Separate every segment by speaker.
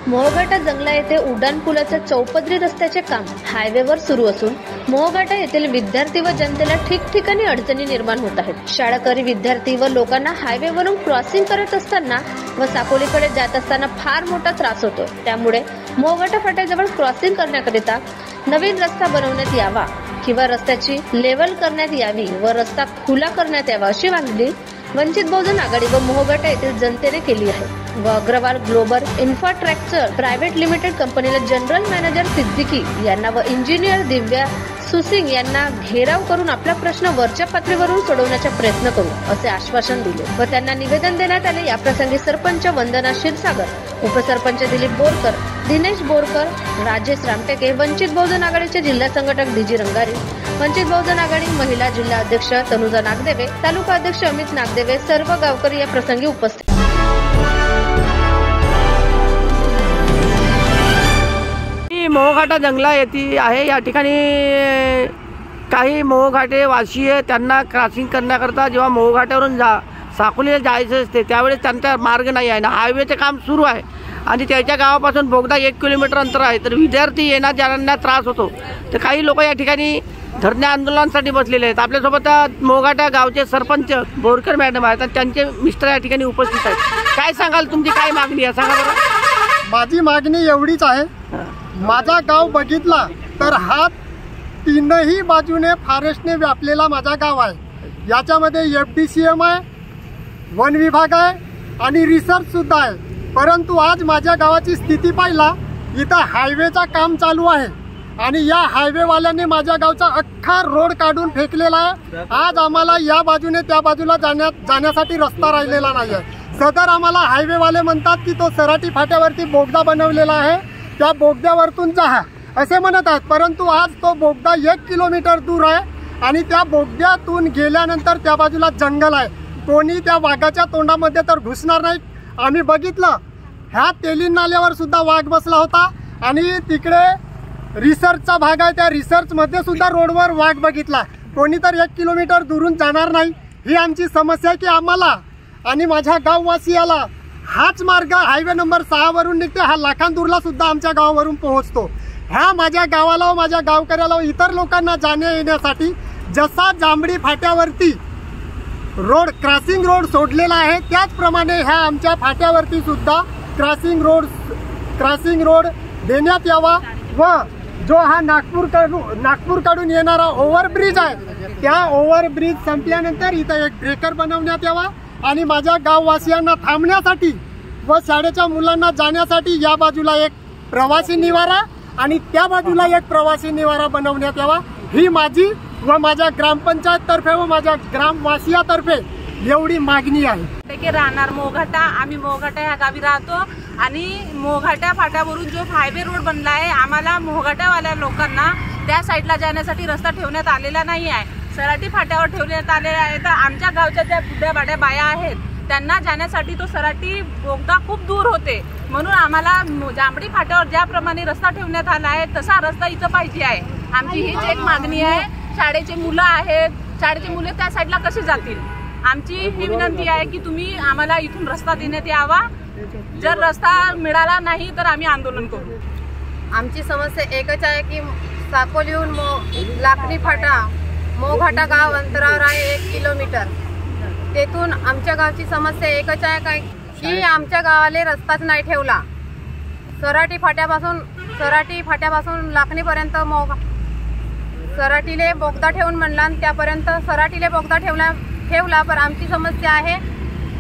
Speaker 1: मोहघाटा जंगला येथे उड्डाणपुलाच्या चौपदरी रस्त्याचे काम हायवेवर सुरू असून मोहघाटा येथील विद्यार्थी व जनतेला ठिकठिकाणी अडचणी निर्माण होत आहेत। शाळकरी विद्यार्थी व लोकांना हायवेवरून क्रॉसिंग करत असताना व साकोलीकडे जात असताना फार मोठा त्रास होतो। त्यामुळे मोहघाटा फाट्याजवळ क्रॉसिंग करण्याकरिता नवीन रस्ता बनवण्यात यावा किंवा रस्त्याची लेवल करण्यात यावी व रस्ता खुला करण्यात यावा अशी मागणी वंचित बहुजन आघाडी व मोहघाटा येथील जनतेने केली आहे व Agarwal global infrastructure private limited कंपनीला जनरल मॅनेजर सिद्दीकी यांना व इंजिनियर दिव्या सुसिंग यांना घेराव करून आपला प्रश्न वरच्या पातळीवरून सोडवण्याचा प्रयत्न करू असे आश्वासन दिले व त्यांना निवेदन देण्यात आले। या प्रसंगी सरपंच वंदना क्षीरसागर, उपसरपंच दिलीप बोरकर, दिनेश बोरकर, राजेश रामटेके, वंचित बहुजन आघाडीचे जिल्हा संघटक डीजी रंगारी, वंचित बहुजन आघाडी महिला जिल्हा अध्यक्ष तनुजा नागदेवे, तालुका अध्यक्ष अमित नागदेवे सर्व गावकरी या प्रसंगी उपस्थित।
Speaker 2: मोहघाटा जंगला येथे आहे। या ठिकाणी काही मोहघाटे वासी आहे, त्यांना क्रॉसिंग करण्याकरता जेव्हा मोहघाट्यावरून साकोलीला जायचं असते त्यावेळेस त्यांचा मार्ग नाही आहे ना, हायवेचे काम सुरू आहे आणि त्याच्या गावापासून बोगदा 1 किलोमीटर अंतर आहे। तर विद्यार्थी येण्या जाण्यांना त्रास होतो। तर काही लोक या ठिकाणी धरणे आंदोलनासाठी बसलेले आहेत। आपल्यासोबत मोहघाटा गावचे सरपंच बोरकर मॅडम आहेत, त्यांचे मिस्टर या ठिकाणी उपस्थित आहेत। काय सांगाल, तुमची काय मागणी आहे सांगा बरं।
Speaker 3: माझी मागणी एवढीच आहे, माझा गाव बघितला तर हा तीनही बाजूने फॉरेस्टने व्यापलेला माझा गाव आहे। याच्यामध्ये FDCM आहे, वन विभाग आहे आणि रिसर्च सुद्धा आहे। परंतु आज माझ्या गावाची स्थिती पाहिला, इथं हायवेचा काम चालू आहे आणि या हायवेवाल्यांनी माझ्या गावचा अख्खा रोड काढून फेकलेला आहे। आज आम्हाला या बाजूने त्या बाजूला जाण्यासाठी रस्ता राहिलेला नाही आहे। सदर आम्हाला हायवेवाले म्हणतात की तो सराटी फाट्यावरती बोगदा बनवलेला आहे, त्या बोगद्यावरतून जा असे म्हणत आहेत। परंतु आज तो बोगदा 1 किलोमीटर दूर आहे आणि त्या बोगद्यातून गेल्यानंतर त्या बाजूला जंगल आहे। कोणी त्या वाघाच्या तोंडामध्ये तर घुसणार नाही। आम्ही बघितलं, ह्या तेलीन नाल्यावर सुद्धा वाघ बसला होता आणि तिकडे रिसर्चचा भाग आहे, त्या रिसर्चमध्ये सुद्धा रोडवर वाघ बघितला। कोणी तर 1 किलोमीटर दुरून जाणार नाही। ही आमची समस्या आहे की आम्हाला आणि माझ्या गाववासियाला हाच मार्ग हायवे नंबर 6 वरून निघते, हा लाखांदूरला सुद्धा आमच्या गावावरून पोहोचतो। ह्या माझ्या गावाला व माझ्या गावकऱ्याला व इतर लोकांना जाण्या येण्यासाठी जसा जांभळी फाट्यावरती रोड क्रॉसिंग रोड सोडलेला आहे, त्याचप्रमाणे ह्या आमच्या फाट्यावरती सुद्धा क्रॉसिंग रोड देण्यात यावा व जो हा नागपूरकडून येणारा ओव्हरब्रिज आहे, त्या ओव्हरब्रिज संपल्यानंतर इथं एक ब्रेकर बनवण्यात यावा आणि माझ्या गाववासियांना थांबण्यासाठी व शाळेच्या मुलांना जाण्यासाठी या बाजूला एक प्रवासी निवारा आणि त्या बाजूला एक प्रवासी निवारा बनवण्यात यावा। ही माझी व माझ्या ग्रामपंचायत तर्फे व माझ्या ग्रामवासियातर्फे एवढी मागणी आहे।
Speaker 4: की राहणार मोहघाटा, आम्ही मोहघाटा ह्या गावी राहतो आणि मोहघाटा फाट्यावरून जो हायवे रोड बनला आहे, आम्हाला मोहघाटावाल्या लोकांना त्या साईडला जाण्यासाठी रस्ता ठेवण्यात आलेला नाही आहे। सराटी फाट्यावर ठेवण्यात आलेला आहे। तर आमच्या गावच्या ज्या बुड्या बाड्या बाया आहेत त्यांना जाण्यासाठी तो सराटी बोगदा खूप दूर होते, म्हणून आम्हाला जांभळी फाट्यावर ज्याप्रमाणे रस्ता ठेवण्यात आला आहे तसा रस्ता इथं पाहिजे आहे। आमची हीच एक मागणी आहे। शाळेचे मुलं आहेत, शाळेचे मुले त्या साईडला कसे जातील? आमची ही विनंती आहे की तुम्ही आम्हाला इथून रस्ता देण्यात यावा। जर रस्ता मिळाला नाही तर आम्ही आंदोलन करू।
Speaker 5: आमची समस्या एकच आहे की साकोलीहून लाखणी फाटा मोहघाटा गाव अंतरावर आहे 1 किलोमीटर। तेथून आमच्या गावची समस्या एकच आहे काय की आमच्या गावाला रस्ताच नाही ठेवला। सराटी फाट्यापासून लाखणीपर्यंत सराटीले बोगदा ठेवून म्हणला आणि त्यापर्यंत सराटीले बोगदा ठेवला पण आमची समस्या आहे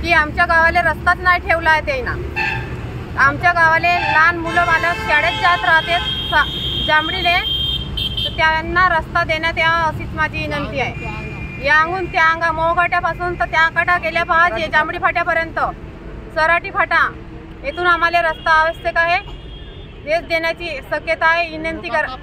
Speaker 5: की आमच्या गावाला रस्ताच नाही ठेवला आहे त्यानं। आमच्या गावाला लहान मुलं बालक शाळेत जात राहते जांभळीले, तर त्यांना रस्ता देण्यात यावा अशीच माझी विनंती आहे। यांगून त्या मोहघाट्यापासून तर त्याकडे गेल्या पाहिजे जांभळी फाट्यापर्यंत सराटी फाटा, येथून आम्हाला रस्ता आवश्यक आहे, हेच देण्याची शक्यता आहे। विनंती करा।